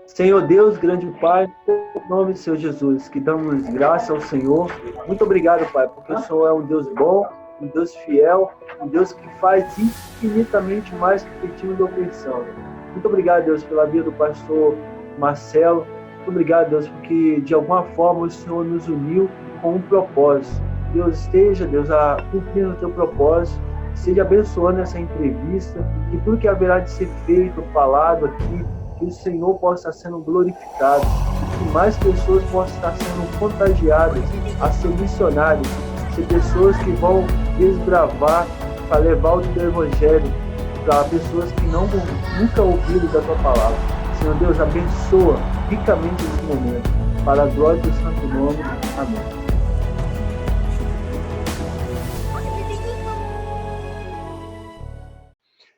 Senhor Deus, grande Pai, em nome do Senhor Jesus, que damos graça ao Senhor. Muito obrigado, Pai, porque o Senhor é um Deus bom, um Deus fiel, um Deus que faz infinitamente mais que pedimos ou pensamos. Muito obrigado, Deus, pela vida do pastor Marcelo. Muito obrigado, Deus, porque de alguma forma o Senhor nos uniu com um propósito. Deus, esteja, Deus, cumprindo o teu propósito, esteja abençoando essa entrevista, que tudo que haverá de ser feito, falado aqui, que o Senhor possa estar sendo glorificado, que mais pessoas possam estar sendo contagiadas a ser missionários, ser pessoas que vão desbravar para levar o teu evangelho para pessoas que nunca ouviram da tua palavra. Senhor Deus, abençoa ricamente esse momento, para a glória do santo nome. Amém.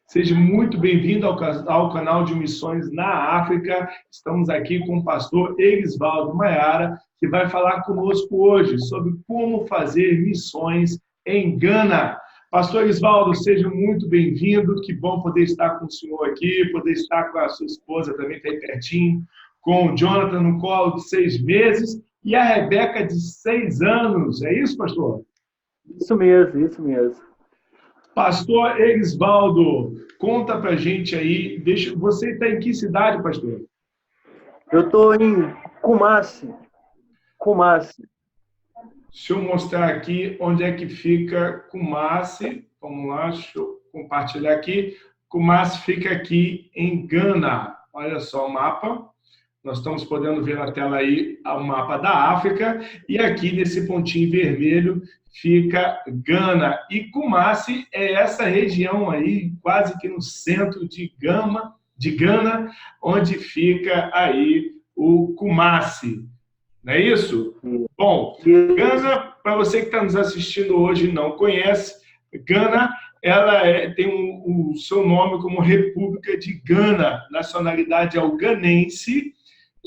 Seja muito bem-vindo ao canal de Missões na África. Estamos aqui com o pastor Erisvaldo Maiara, que vai falar conosco hoje sobre como fazer missões em Gana. Pastor Erisvaldo, seja muito bem-vindo. Que bom poder estar com o senhor aqui, poder estar com a sua esposa também, que está aí pertinho, com o Jonathan no colo de 6 meses e a Rebeca de 6 anos. É isso, pastor? Isso mesmo, isso mesmo. Pastor Erisvaldo, conta pra gente aí. Você está em que cidade, pastor? Eu estou em Kumasi. Deixa eu mostrar aqui onde é que fica Kumasi. Vamos lá, deixa eu compartilhar aqui. Kumasi fica aqui em Gana. Olha só o mapa. Nós estamos podendo ver na tela aí o mapa da África. E aqui, nesse pontinho vermelho, fica Gana. E Kumasi é essa região aí, quase que no centro de Gana, onde fica aí o Kumasi. Não é isso? Bom, Gana, para você que está nos assistindo hoje e não conhece, Gana ela tem o seu nome como República de Gana, nacionalidade é o ganense.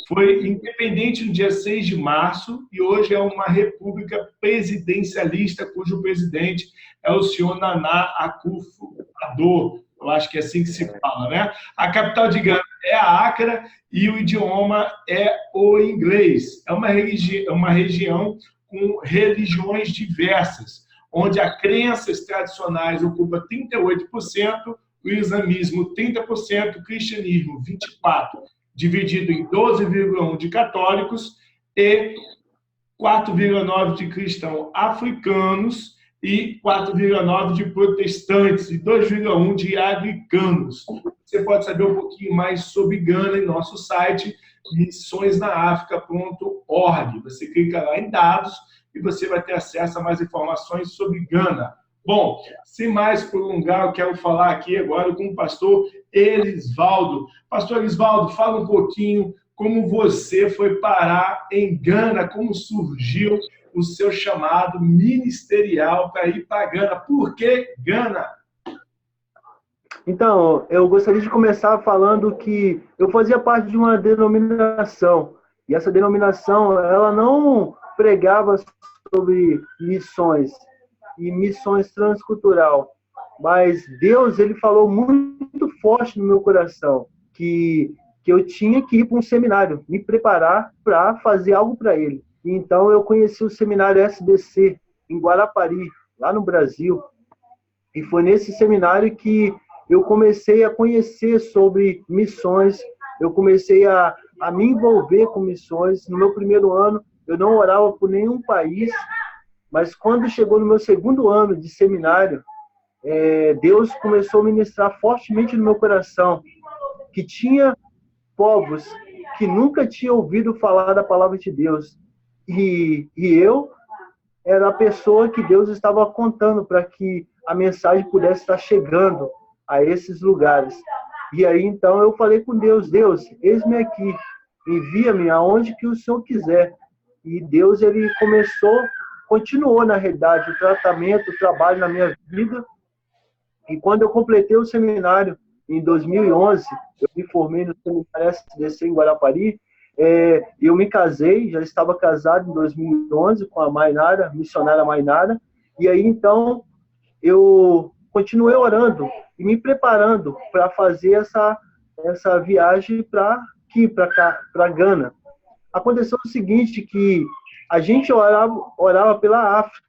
Foi independente no dia 6 de março e hoje é uma república presidencialista, cujo presidente é o senhor Nana Akufo-Addo. Eu acho que é assim que se fala, né? A capital de Gana é a Accra e o idioma é o inglês. É uma região com religiões diversas, onde as crenças tradicionais ocupam 38%, o islamismo 30%, o cristianismo 24%. Dividido em 12,1% de católicos e 4,9% de cristãos africanos e 4,9% de protestantes e 2,1% de anglicanos. Você pode saber um pouquinho mais sobre Gana em nosso site missõesnaafrica.org. Você clica lá em dados e você vai ter acesso a mais informações sobre Gana. Bom, sem mais prolongar, eu quero falar aqui agora com o pastor Erisvaldo. Pastor Erisvaldo, fala um pouquinho como você foi parar em Gana, como surgiu o seu chamado ministerial para ir para Gana. Por que Gana? Então, eu gostaria de começar falando que eu fazia parte de uma denominação, e essa denominação, ela não pregava sobre missões, e missões transcultural. Mas Deus, ele falou muito forte no meu coração que eu tinha que ir para um seminário, me preparar para fazer algo para ele. Então eu conheci o seminário SBC em Guarapari, lá no Brasil. E foi nesse seminário que eu comecei a conhecer sobre missões, eu comecei a me envolver com missões. No meu primeiro ano, eu não orava por nenhum país, mas quando chegou no meu segundo ano de seminário, Deus começou a ministrar fortemente no meu coração que tinha povos que nunca tinham ouvido falar da palavra de Deus. E eu era a pessoa que Deus estava contando para que a mensagem pudesse estar chegando a esses lugares. E aí, então, eu falei com Deus, Deus, eis-me aqui, envia-me aonde que o Senhor quiser. E Deus, ele continuou, na realidade, o tratamento, o trabalho na minha vida. E quando eu completei o seminário, em 2011, eu me formei no seminário SDC em Guarapari, eu me casei, já estava casado em 2011 com a Mainara, missionária Mainara, e aí então eu continuei orando e me preparando para fazer essa viagem para aqui para Gana. Aconteceu o seguinte, que a gente orava pela África,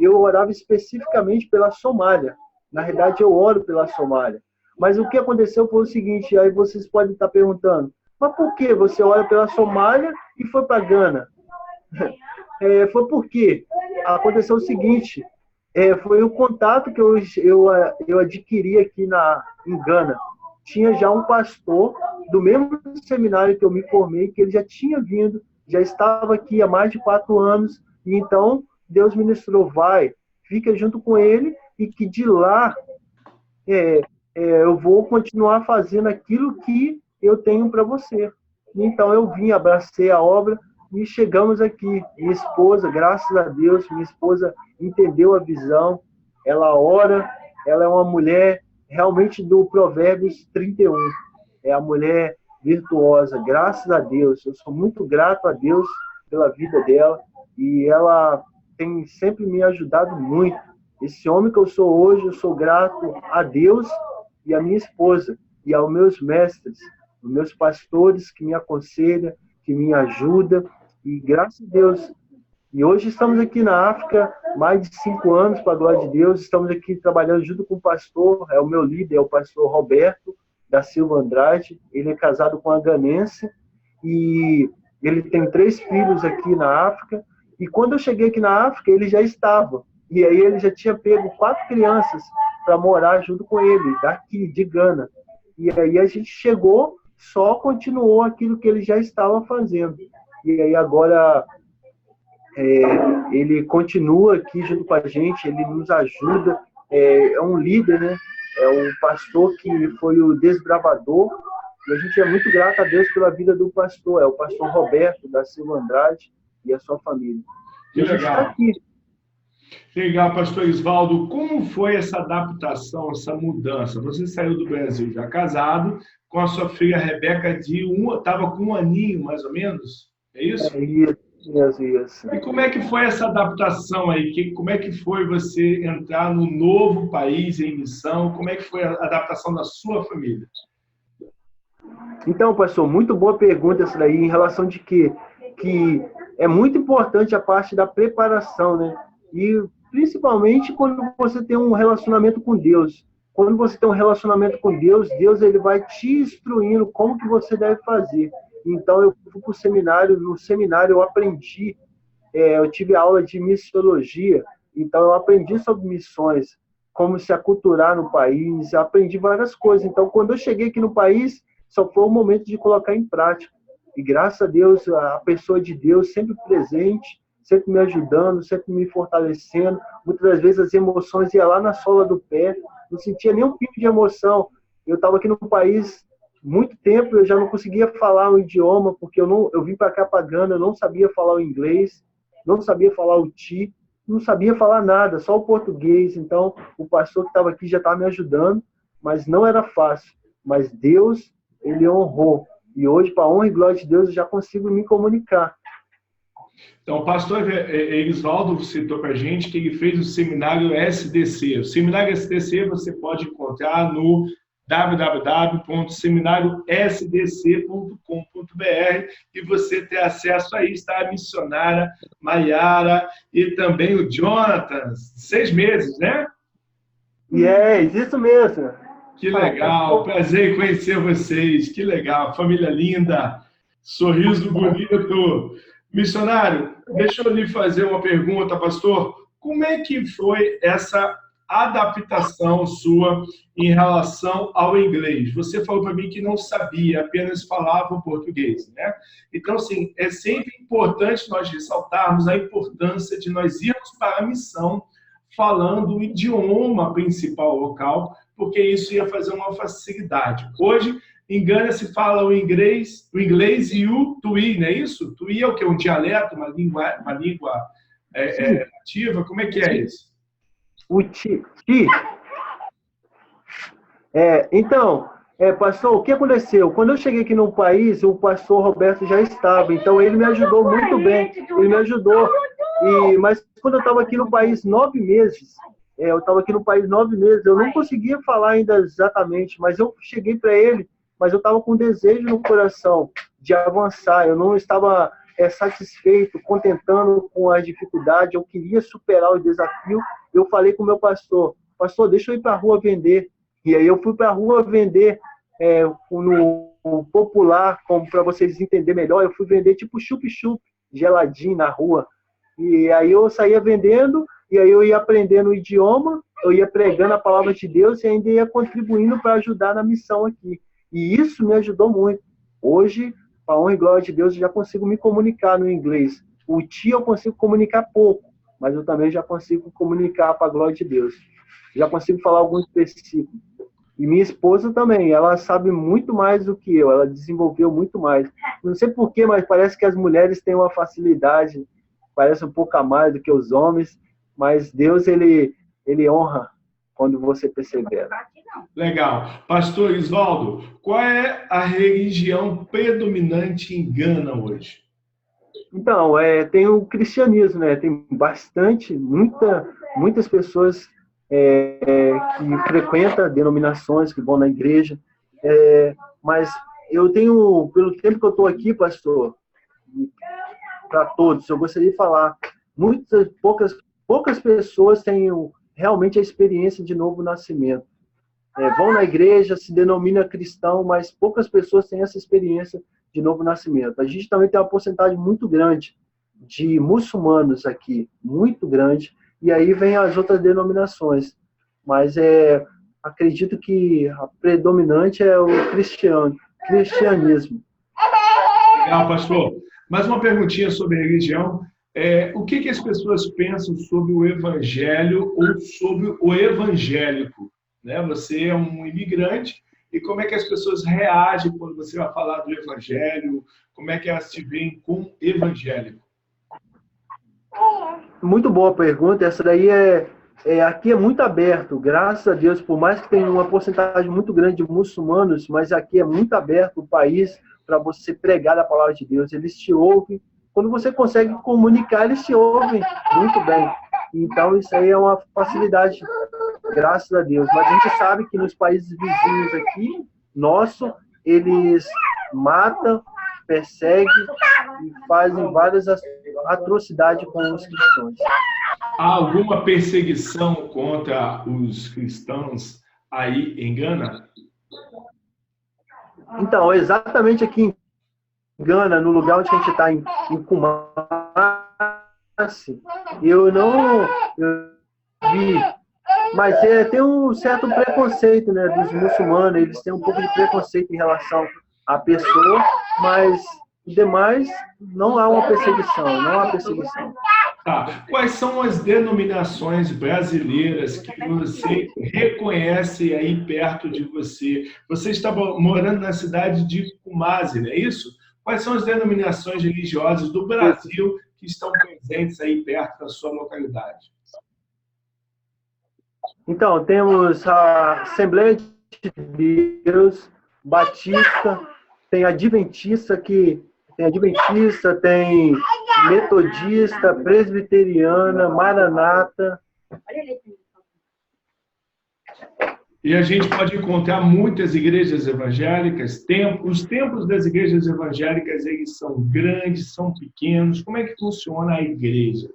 e eu orava especificamente pela Somália. Na verdade, eu oro pela Somália. Mas o que aconteceu foi o seguinte, aí vocês podem estar perguntando, mas por que você ora pela Somália e foi para Gana? Foi porque aconteceu o seguinte, foi o contato que eu adquiri aqui em Gana. Tinha já um pastor do mesmo seminário que eu me formei, que ele já tinha vindo, já estava aqui há mais de 4 anos, e então Deus ministrou, fica junto com ele, e que de lá eu vou continuar fazendo aquilo que eu tenho para você. Então eu vim, abracei a obra, e chegamos aqui. Minha esposa, graças a Deus, minha esposa entendeu a visão, ela ora, ela é uma mulher realmente do Provérbios 31. É a mulher virtuosa, graças a Deus. Eu sou muito grato a Deus pela vida dela, e ela tem sempre me ajudado muito. Esse homem que eu sou hoje, eu sou grato a Deus e a minha esposa, e aos meus mestres, os meus pastores que me aconselham, que me ajudam, e graças a Deus. E hoje estamos aqui na África, mais de 5 anos, para a glória de Deus. Estamos aqui trabalhando junto com o pastor, é o meu líder, é o pastor Roberto da Silva Andrade. Ele é casado com uma ganense e ele tem 3 filhos aqui na África. E quando eu cheguei aqui na África, ele já estava. E aí ele já tinha pego 4 crianças para morar junto com ele, daqui, de Gana. E aí a gente chegou, só continuou aquilo que ele já estava fazendo. E aí agora ele continua aqui junto com a gente, ele nos ajuda, é um líder, né? É um pastor que foi o desbravador, e a gente é muito grato a Deus pela vida do pastor, é o pastor Roberto da Silva Andrade e a sua família. Que legal. Legal, pastor Isvaldo. Como foi essa adaptação, essa mudança? Você saiu do Brasil já casado, com a sua filha Rebeca estava com 1 aninho, mais ou menos? É isso? Isso. E como é que foi essa adaptação aí? Como é que foi você entrar no novo país em missão? Como é que foi a adaptação da sua família? Então, pastor, muito boa pergunta essa daí, em relação de que é muito importante a parte da preparação, né? E principalmente quando você tem um relacionamento com Deus. Quando você tem um relacionamento com Deus, Deus ele vai te instruindo como que você deve fazer. Então, eu fui para o seminário, no seminário eu aprendi, eu tive aula de missiologia, então eu aprendi sobre missões, como se aculturar no país, aprendi várias coisas. Então, quando eu cheguei aqui no país, só foi o momento de colocar em prática. E graças a Deus, a pessoa de Deus sempre presente, sempre me ajudando, sempre me fortalecendo. Muitas das vezes as emoções iam lá na sola do pé, não sentia nenhum pingo de emoção. Eu estava aqui no país muito tempo, eu já não conseguia falar o idioma, porque eu vim para cá pagando, eu não sabia falar o inglês, não sabia falar o ti, não sabia falar nada, só o português. Então, o pastor que estava aqui já estava me ajudando, mas não era fácil. Mas Deus, ele honrou. E hoje, para a honra e glória de Deus, eu já consigo me comunicar. Então, o pastor Isvaldo citou para a gente que ele fez o seminário SDC. O seminário SDC você pode encontrar no www.seminariosdc.com.br e você ter acesso a isso, tá? A missionária Maiara e também o Jonathan, 6 meses, né? Isso mesmo. Que legal, prazer em conhecer vocês, que legal, família linda, sorriso bonito. Missionário, deixa eu lhe fazer uma pergunta, pastor. Como é que foi essa adaptação sua em relação ao inglês? Você falou para mim que não sabia, apenas falava o português, né? Então, assim, é sempre importante nós ressaltarmos a importância de nós irmos para a missão falando o idioma principal local, porque isso ia fazer uma facilidade. Hoje, em Gana se fala o inglês e o Twi, não é isso? Twi é o quê? Um dialeto, uma língua nativa? Como é que é isso? O ti. Então, pastor, o que aconteceu? Quando eu cheguei aqui no país, o pastor Roberto já estava, então ele me ajudou muito bem. Ele me ajudou. Mas quando eu estava aqui no país 9 meses, eu não conseguia falar ainda exatamente, mas eu cheguei para ele mas eu estava com desejo no coração de avançar, eu não estava satisfeito, contentando com a dificuldade, eu queria superar o desafio. Eu falei com o meu pastor, deixa eu ir para a rua vender. E aí eu fui para a rua vender no popular, como para vocês entenderem melhor, eu fui vender tipo chup-chup, geladinho na rua. E aí eu saía vendendo, e aí eu ia aprendendo o idioma, eu ia pregando a palavra de Deus e ainda ia contribuindo para ajudar na missão aqui. E isso me ajudou muito. Hoje, para a honra e glória de Deus, eu já consigo me comunicar no inglês. O tio eu consigo comunicar pouco, mas eu também já consigo comunicar para a glória de Deus. Já consigo falar algum específico. E minha esposa também, ela sabe muito mais do que eu, ela desenvolveu muito mais. Não sei porquê, mas parece que as mulheres têm uma facilidade, parece um pouco a mais do que os homens, mas Deus, ele honra quando você persevera. Legal. Pastor Isvaldo, qual é a religião predominante em Gana hoje? Então, tem o cristianismo, né? Tem muitas pessoas que frequentam denominações, que vão na igreja, mas eu tenho, pelo tempo que eu estou aqui, pastor, para todos, eu gostaria de falar, poucas pessoas têm realmente a experiência de novo nascimento. Vão na igreja, se denomina cristão, mas poucas pessoas têm essa experiência de novo nascimento. A gente também tem uma porcentagem muito grande de muçulmanos aqui, muito grande, e aí vem as outras denominações. Mas acredito que a predominante é o cristianismo. Legal, pastor. Mais uma perguntinha sobre a religião. O que as pessoas pensam sobre o evangelho ou sobre o evangélico? Né? Você é um imigrante, e como é que as pessoas reagem quando você vai falar do evangelho? Como é que elas te veem como evangélico? Muito boa pergunta. Essa daí aqui é muito aberto, graças a Deus, por mais que tenha uma porcentagem muito grande de muçulmanos, mas aqui é muito aberto o país para você pregar a palavra de Deus. Eles te ouvem. Quando você consegue comunicar, eles te ouvem muito bem. Então, isso aí é uma facilidade, graças a Deus. Mas a gente sabe que nos países vizinhos aqui, eles matam, perseguem e fazem várias atrocidades com os cristãos. Há alguma perseguição contra os cristãos aí em Gana? Então, exatamente aqui em Gana, no lugar onde a gente está, em Kumasi, eu vi, mas tem um certo preconceito, né, dos muçulmanos. Eles têm um pouco de preconceito em relação à pessoa, mas demais não há uma perseguição, não há perseguição. Tá. Quais são as denominações brasileiras que você reconhece aí perto de você? Você está morando na cidade de Kumasi, não é isso? Quais são as denominações religiosas do Brasil que estão presentes aí perto da sua localidade? Então, temos a Assembleia de Deus, Batista, tem Adventista, tem Metodista, Presbiteriana, Maranata. E a gente pode encontrar muitas igrejas evangélicas. Os templos das igrejas evangélicas, eles são grandes, são pequenos. Como é que funciona a igreja?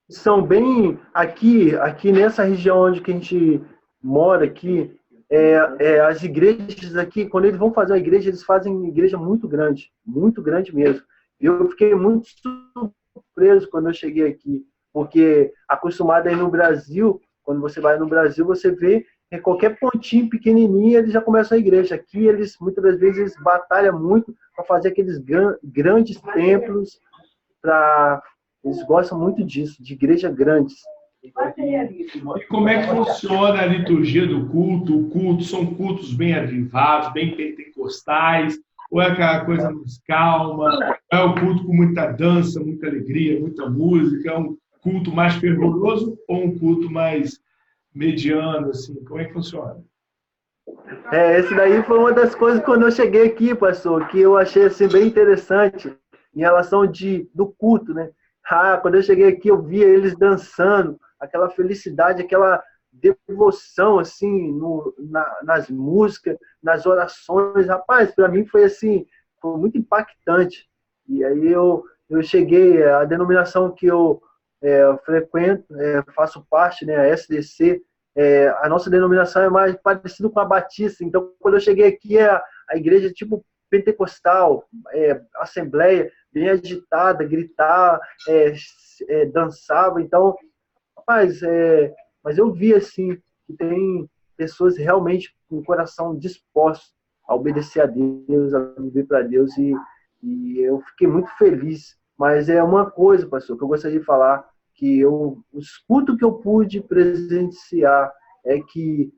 São bem... Aqui nessa região onde que a gente mora aqui, as igrejas aqui, quando eles vão fazer uma igreja, eles fazem uma igreja muito grande mesmo. Eu fiquei muito surpreso quando eu cheguei aqui, porque acostumado aí no Brasil, quando você vai no Brasil, você vê qualquer pontinho pequenininho, eles já começam a igreja. Aqui, muitas das vezes, eles batalham muito para fazer aqueles grandes templos. Eles gostam muito disso, de igrejas grandes. E como é que funciona a liturgia do culto? São cultos bem avivados, bem pentecostais? Ou é aquela coisa mais calma? É um culto com muita dança, muita alegria, muita música? É um culto mais fervoroso ou um culto mais mediano, assim? Como é que funciona? Esse daí foi uma das coisas quando eu cheguei aqui, pastor, que eu achei assim, bem interessante em relação do culto, né? Quando eu cheguei aqui, eu via eles dançando, aquela felicidade, aquela devoção, assim, nas músicas, nas orações. Rapaz, para mim foi assim, foi muito impactante. E aí eu cheguei, a denominação que eu frequento, faço parte, né, a SDC, a nossa denominação é mais parecida com a Batista. Então, quando eu cheguei aqui, a igreja tipo pentecostal, assembleia, bem agitada, gritar, dançava. Então, rapaz, mas eu vi assim que tem pessoas realmente com o coração disposto a obedecer a Deus, a viver para Deus, e eu fiquei muito feliz. Mas é uma coisa, pastor, que eu gostaria de falar, que o escuto que eu pude presenciar é que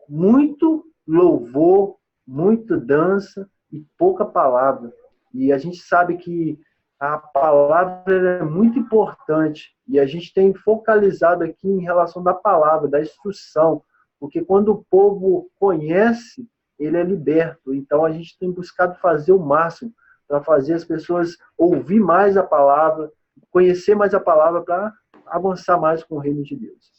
muito louvor, muito dança e pouca palavra. E a gente sabe que a palavra é muito importante e a gente tem focalizado aqui em relação da palavra, da instrução, porque quando o povo conhece, ele é liberto. Então a gente tem buscado fazer o máximo para fazer as pessoas ouvir mais a palavra, conhecer mais a palavra para avançar mais com o reino de Deus.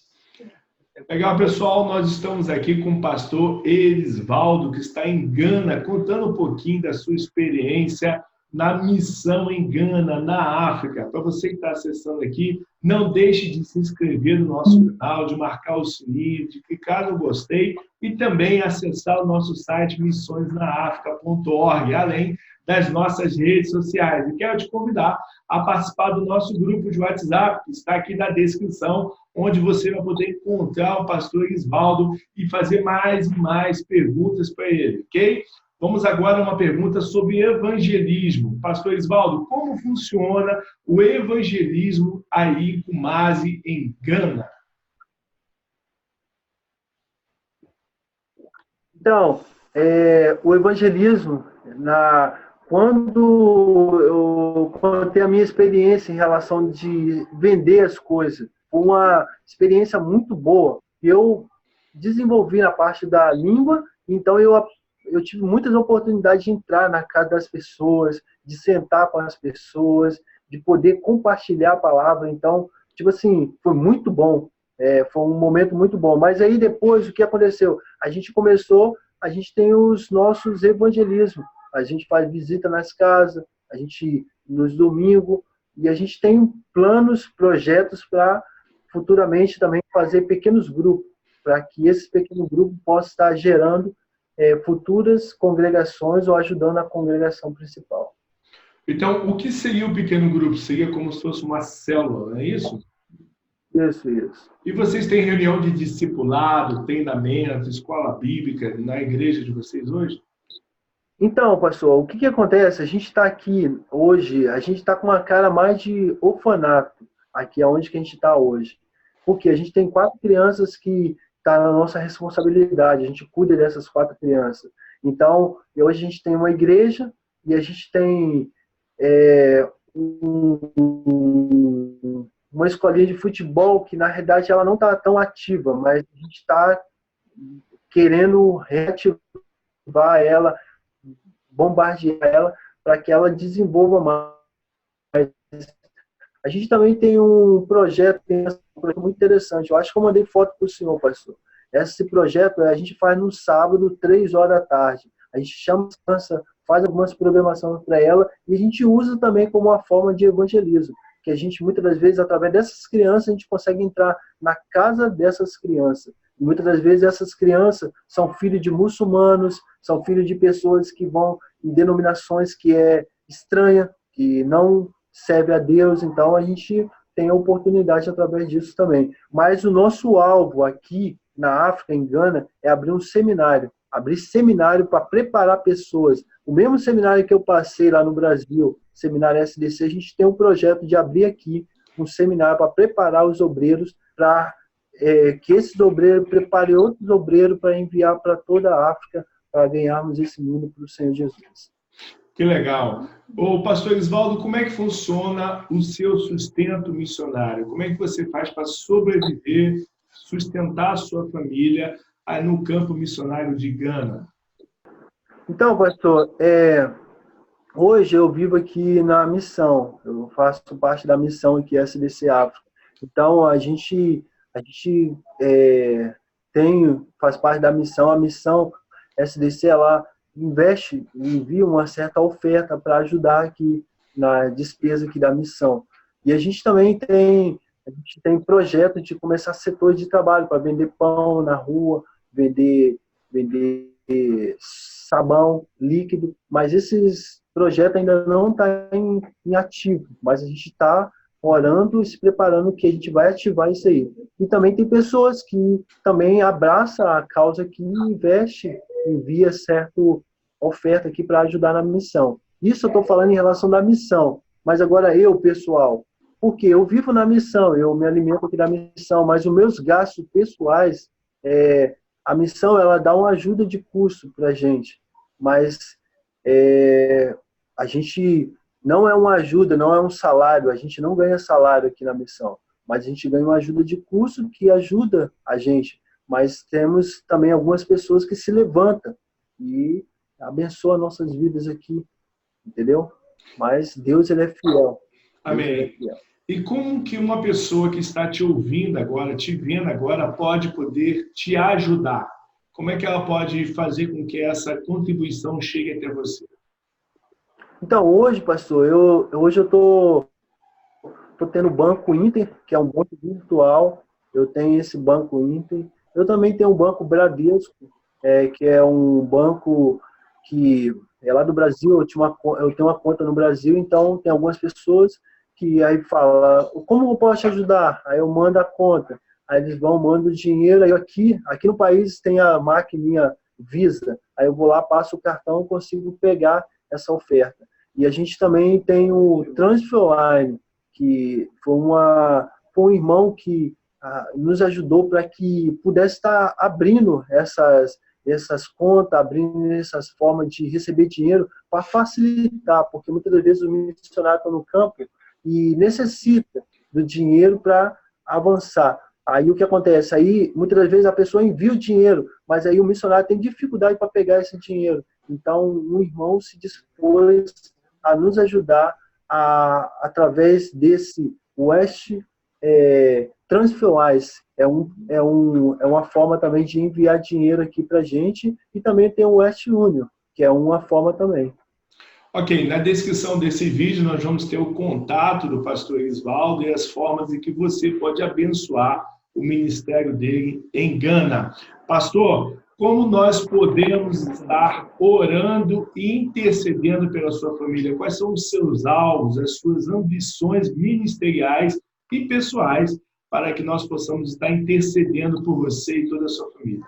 Legal, pessoal, nós estamos aqui com o pastor Erisvaldo, que está em Gana, contando um pouquinho da sua experiência na missão em Gana, na África. Para você que está acessando aqui, não deixe de se inscrever no nosso canal, de marcar o sininho, de clicar no gostei e também acessar o nosso site missõesnaafrica.org, além das nossas redes sociais. E quero te convidar a participar do nosso grupo de WhatsApp, que está aqui na descrição, onde você vai poder encontrar o pastor Erisvaldo e fazer mais e mais perguntas para ele, ok? Vamos agora a uma pergunta sobre evangelismo. Pastor Erisvaldo, como funciona o evangelismo aí com Kumasi, em Gana? Então, o evangelismo, quando eu contei a minha experiência em relação de vender as coisas, foi uma experiência muito boa. Eu desenvolvi na parte da língua, então eu tive muitas oportunidades de entrar na casa das pessoas, de sentar com as pessoas, de poder compartilhar a palavra. Então, tipo assim, foi muito bom. Foi um momento muito bom. Mas aí depois, o que aconteceu? A gente tem os nossos evangelismos. A gente faz visita nas casas, a gente nos domingos, e a gente tem planos, projetos para futuramente também fazer pequenos grupos, para que esse pequeno grupo possa estar gerando futuras congregações ou ajudando a congregação principal. Então, o que seria o pequeno grupo? Seria como se fosse uma célula, não é isso? Isso. E vocês têm reunião de discipulado, treinamento, escola bíblica na igreja de vocês hoje? Então, pastor, o que acontece? A gente está aqui hoje, a gente está com uma cara mais de orfanato, aqui aonde que a gente está hoje. Porque a gente tem 4 crianças que está na nossa responsabilidade, a gente cuida dessas 4 crianças. Então, hoje a gente tem uma igreja e a gente tem uma escolinha de futebol que, na realidade, ela não está tão ativa, mas a gente está querendo reativar ela, bombardear ela, para que ela desenvolva mais. A gente também tem um projeto muito interessante. Eu acho que eu mandei foto para o senhor, pastor. Esse projeto a gente faz no sábado, 3 horas da tarde. A gente chama a criança, faz algumas programações para ela e a gente usa também como uma forma de evangelismo. Que a gente, muitas das vezes, através dessas crianças, a gente consegue entrar na casa dessas crianças. E muitas das vezes essas crianças são filhos de muçulmanos, são filhos de pessoas que vão em denominações que é estranha, que não serve a Deus. Então a gente tem a oportunidade através disso também. Mas o nosso alvo aqui na África, em Gana, é abrir um seminário. Abrir seminário para preparar pessoas. O mesmo seminário que eu passei lá no Brasil, seminário SDC, a gente tem um projeto de abrir aqui um seminário para preparar os obreiros para que esses obreiros preparem outros obreiros para enviar para toda a África para ganharmos esse mundo para o Senhor Jesus. Que legal. Ô, pastor Erisvaldo, como é que funciona o seu sustento missionário? Como é que você faz para sobreviver, sustentar a sua família aí no campo missionário de Gana? Então, pastor, hoje eu vivo aqui na missão. Eu faço parte da missão aqui, SDC África. Então, a gente A gente faz parte da missão, a missão SDC, ela investe, envia uma certa oferta para ajudar aqui na despesa aqui da missão. E a gente também tem projeto de começar setores de trabalho para vender pão na rua, vender sabão líquido, mas esses projetos ainda não estão em ativo, mas a gente está orando e se preparando que a gente vai ativar isso aí. E também tem pessoas que também abraçam a causa, que investe, envia certa oferta aqui para ajudar na missão. Isso eu estou falando em relação da missão, mas agora pessoal, porque eu vivo na missão, eu me alimento aqui da missão, mas os meus gastos pessoais, a missão, ela dá uma ajuda de custo para a gente, mas a gente não é uma ajuda, não é um salário, a gente não ganha salário aqui na missão, mas a gente ganha uma ajuda de custo que ajuda a gente, mas temos também algumas pessoas que se levantam e abençoam nossas vidas aqui, entendeu? Mas Deus, ele é fiel. Amém. E como que uma pessoa que está te ouvindo agora, te vendo agora, pode poder te ajudar? Como é que ela pode fazer com que essa contribuição chegue até você? Então, hoje, pastor, hoje eu tô tendo o Banco Inter, que é um banco virtual. Eu tenho esse Banco Inter. Eu também tenho o Banco Bradesco, que é um banco que é lá do Brasil. Eu tenho uma conta no Brasil, então tem algumas pessoas que aí falam, como eu posso te ajudar? Aí eu mando a conta. Aí eles mandam o dinheiro. Aí aqui no país tem a maquininha Visa. Aí eu vou lá, passo o cartão e consigo pegar essa oferta. E a gente também tem o TransferWise, que foi um irmão que nos ajudou para que pudesse estar abrindo essas contas, abrindo essas formas de receber dinheiro para facilitar, porque muitas das vezes o missionário está no campo e necessita do dinheiro para avançar. Aí o que acontece? Aí muitas das vezes a pessoa envia o dinheiro, mas aí o missionário tem dificuldade para pegar esse dinheiro. Então um irmão se dispôs a nos ajudar através desse West TransferWise. É uma forma também de enviar dinheiro aqui para a gente, e também tem o West Union, que é uma forma também. Ok, na descrição desse vídeo nós vamos ter o contato do pastor Isvaldo e as formas em que você pode abençoar o ministério dele em Gana. Pastor, como nós podemos estar orando e intercedendo pela sua família? Quais são os seus alvos, as suas ambições ministeriais e pessoais para que nós possamos estar intercedendo por você e toda a sua família?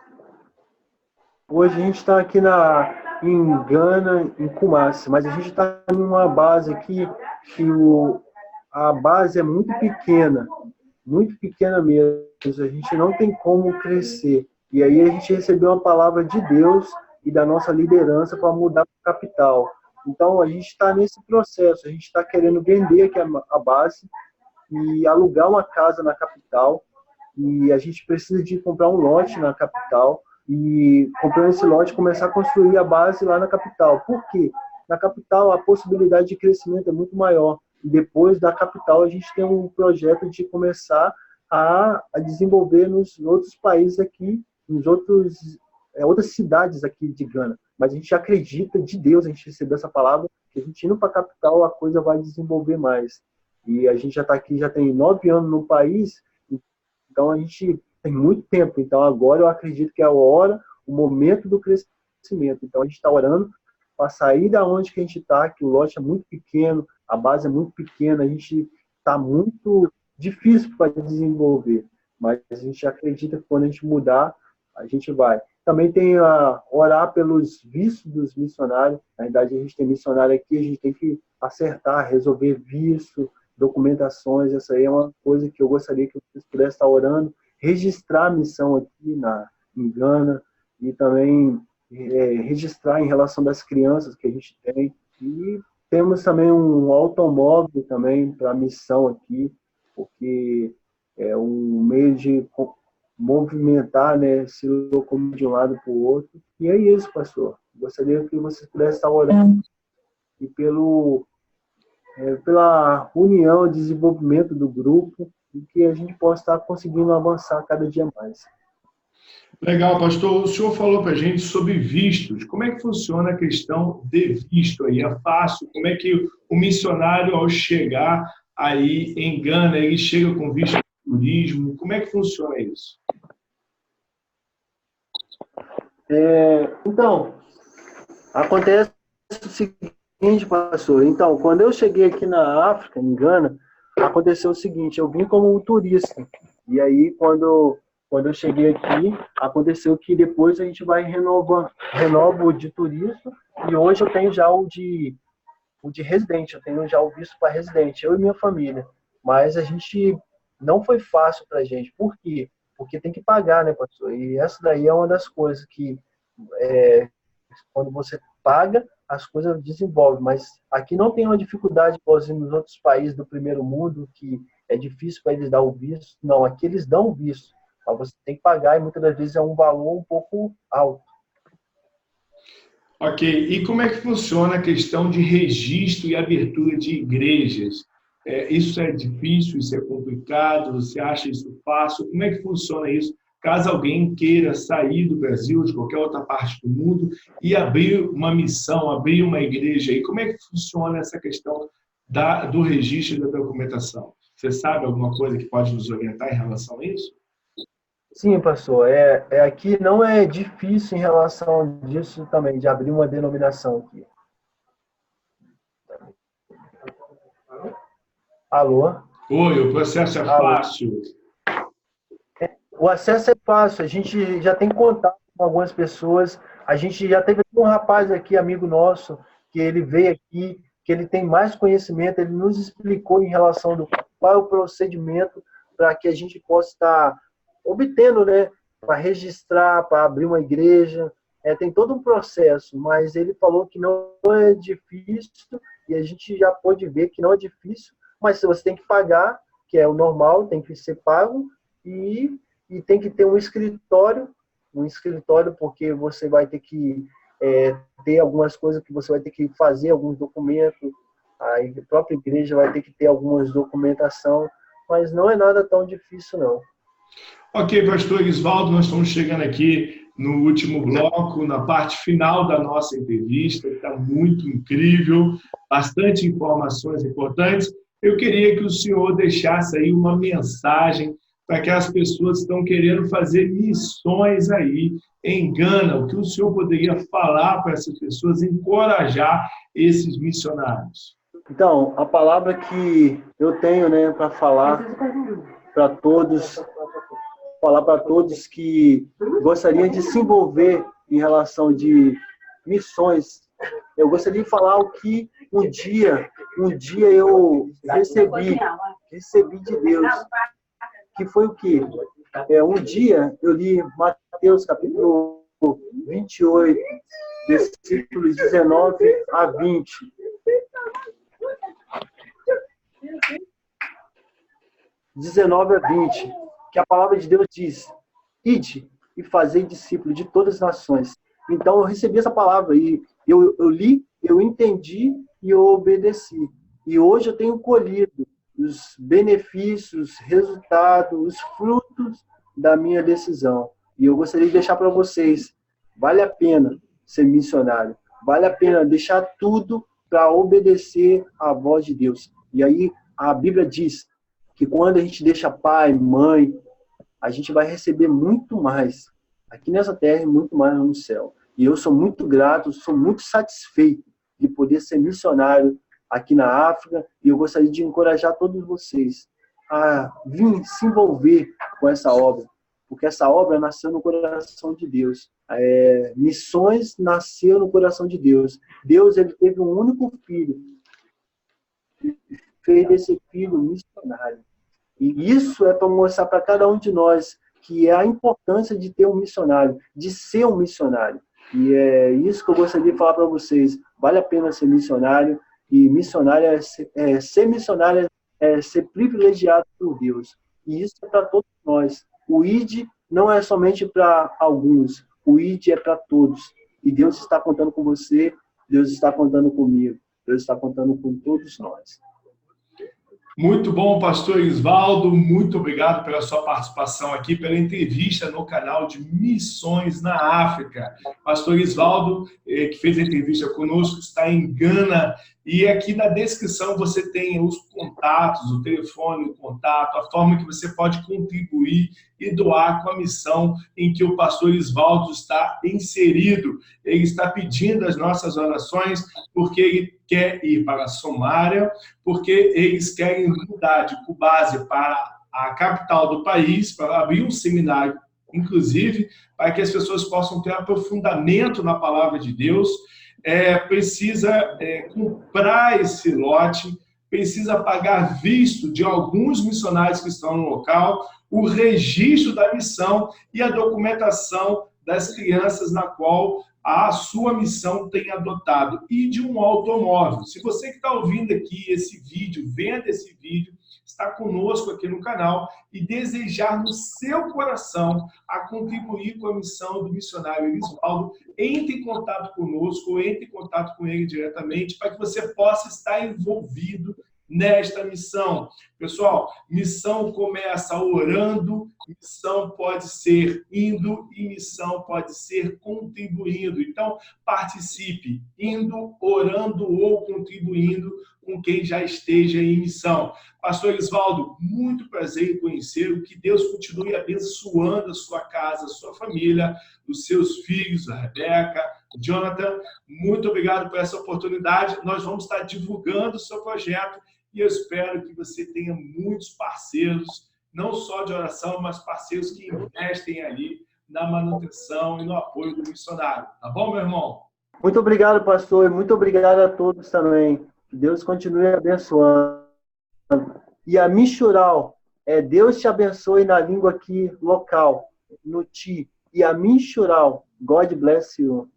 Hoje a gente está aqui em Gana, em Kumasi, mas a gente está em uma base aqui que a base é muito pequena mesmo. A gente não tem como crescer. E aí a gente recebeu uma palavra de Deus e da nossa liderança para mudar para a capital. Então a gente está nesse processo, a gente está querendo vender aqui a base e alugar uma casa na capital, e a gente precisa de comprar um lote na capital, e comprando esse lote, começar a construir a base lá na capital. Por quê? Na capital a possibilidade de crescimento é muito maior. E depois da capital a gente tem um projeto de começar a desenvolver nos outros países aqui, outras cidades aqui de Gana. Mas a gente acredita, de Deus, a gente recebeu essa palavra, que a gente indo para a capital a coisa vai desenvolver mais. E a gente já está aqui, já tem 9 anos no país, então a gente tem muito tempo. Então agora eu acredito que é a hora, o momento do crescimento. Então a gente está orando para sair da onde que a gente está, que o lote é muito pequeno, a base é muito pequena, a gente está muito difícil para desenvolver. Mas a gente acredita que quando a gente mudar, a gente vai. Também tem a orar pelos vistos dos missionários. Na verdade, a gente tem missionário aqui, a gente tem que acertar, resolver visto, documentações. Essa aí é uma coisa que eu gostaria que vocês pudessem estar orando. Registrar a missão aqui em Gana, e também registrar em relação das crianças que a gente tem. E temos também um automóvel também para a missão aqui, porque é um meio de movimentar, né, se locomover de um lado para o outro. E é isso, pastor. Gostaria que vocês pudessem estar orando e pela união e desenvolvimento do grupo, e que a gente possa estar conseguindo avançar cada dia mais. Legal, pastor. O senhor falou para a gente sobre vistos. Como é que funciona a questão de visto aí? É fácil? Como é que o missionário, ao chegar aí em Gana, ele chega com visto de turismo? Como é que funciona isso? Então, acontece o seguinte, pastor. Então, quando eu cheguei aqui na África, em Gana, aconteceu o seguinte, eu vim como um turista. E aí, quando eu cheguei aqui, aconteceu que depois a gente vai renova o de turista, e hoje eu tenho já o de residente, eu tenho já o visto para residente, eu e minha família. Mas a gente não foi fácil para a gente. Por quê? Porque tem que pagar, né, pastor? E essa daí é uma das coisas que, quando você paga, as coisas desenvolvem. Mas aqui não tem uma dificuldade, por exemplo, nos outros países do primeiro mundo, que é difícil para eles dar o visto. Não, aqui eles dão o visto. Mas você tem que pagar e muitas das vezes é um valor um pouco alto. Ok. E como é que funciona a questão de registro e abertura de igrejas? Isso é difícil, isso é complicado? Você acha isso fácil? Como é que funciona isso? Caso alguém queira sair do Brasil, de qualquer outra parte do mundo, e abrir uma missão, abrir uma igreja, e como é que funciona essa questão do registro e da documentação? Você sabe alguma coisa que pode nos orientar em relação a isso? Sim, pastor. Aqui não é difícil em relação disso também, de abrir uma denominação aqui. Alô? Oi, o processo é Alô? fácil. O acesso é fácil, a gente já tem contato com algumas pessoas. A gente já teve um rapaz aqui, amigo nosso, que ele veio aqui, que ele tem mais conhecimento, ele nos explicou em relação do qual é o procedimento para que a gente possa estar obtendo, né, para registrar, para abrir uma igreja. Tem todo um processo, mas ele falou que não é difícil, e a gente já pôde ver que não é difícil, mas você tem que pagar, que é o normal, tem que ser pago, e tem que ter um escritório porque você vai ter que ter algumas coisas que você vai ter que fazer, alguns documentos, a própria igreja vai ter que ter algumas documentação, mas não é nada tão difícil, não. Ok, pastor Isvaldo, nós estamos chegando aqui no último bloco, na parte final da nossa entrevista, que está muito incrível, bastante informações importantes. Eu queria que o senhor deixasse aí uma mensagem para aquelas pessoas que estão querendo fazer missões aí em Gana. O que o senhor poderia falar para essas pessoas, encorajar esses missionários? Então, a palavra que eu tenho, né, para para todos, falar para todos que gostariam de se envolver em relação de missões. Eu gostaria de falar o que um dia eu recebi de Deus, que foi o quê? Um dia eu li Mateus capítulo 28, versículos 19 a 20. 19 a 20, que a palavra de Deus diz: ide e fazei discípulo de todas as nações. Então eu recebi essa palavra e eu li, eu entendi e eu obedeci. E hoje eu tenho colhido os benefícios, resultados, os frutos da minha decisão. E eu gostaria de deixar para vocês: vale a pena ser missionário, vale a pena deixar tudo para obedecer à voz de Deus. E aí a Bíblia diz que quando a gente deixa pai, mãe, a gente vai receber muito mais aqui nessa terra e muito mais no céu. E eu sou muito grato, sou muito satisfeito de poder ser missionário aqui na África, e eu gostaria de encorajar todos vocês a vir se envolver com essa obra, porque essa obra nasceu no coração de Deus. Missões nasceu no coração de Deus. Deus, ele teve um único filho, fez desse filho missionário. E isso é para mostrar para cada um de nós que é a importância de ter um missionário, de ser um missionário. E é isso que eu gostaria de falar para vocês. Vale a pena ser missionário, e missionário ser missionário é ser privilegiado por Deus. E isso é para todos nós. O ID não é somente para alguns, o ID é para todos. E Deus está contando com você, Deus está contando comigo, Deus está contando com todos nós. Muito bom, pastor Isvaldo. Muito obrigado pela sua participação aqui, pela entrevista no canal de Missões na África. Pastor Isvaldo, que fez a entrevista conosco, está em Gana. E aqui na descrição você tem os contatos, o telefone, o contato, a forma que você pode contribuir e doar com a missão em que o pastor Isvaldo está inserido. Ele está pedindo as nossas orações porque ele quer ir para a Somália, porque eles querem mudar de Cubase para a capital do país, para abrir um seminário, inclusive, para que as pessoas possam ter aprofundamento na palavra de Deus. Precisa comprar esse lote, precisa pagar visto de alguns missionários que estão no local, o registro da missão e a documentação das crianças na qual a sua missão tem adotado, e de um automóvel. Se você que está ouvindo aqui esse vídeo, vendo esse vídeo, está conosco aqui no canal e desejar no seu coração a contribuir com a missão do missionário Isvaldo, entre em contato conosco ou entre em contato com ele diretamente para que você possa estar envolvido nesta missão. Pessoal, missão começa orando, missão pode ser indo e missão pode ser contribuindo. Então, participe, indo, orando ou contribuindo com quem já esteja em missão. Pastor Isvaldo, muito prazer em conhecê-lo, que Deus continue abençoando a sua casa, a sua família, os seus filhos, a Rebeca, o Jonathan. Muito obrigado por essa oportunidade. Nós vamos estar divulgando o seu projeto e eu espero que você tenha muitos parceiros, não só de oração, mas parceiros que investem ali na manutenção e no apoio do missionário. Tá bom, meu irmão? Muito obrigado, pastor, e muito obrigado a todos também. Que Deus continue abençoando. E a Michural, Deus te abençoe na língua aqui local, no Ti. E a Michural, God bless you.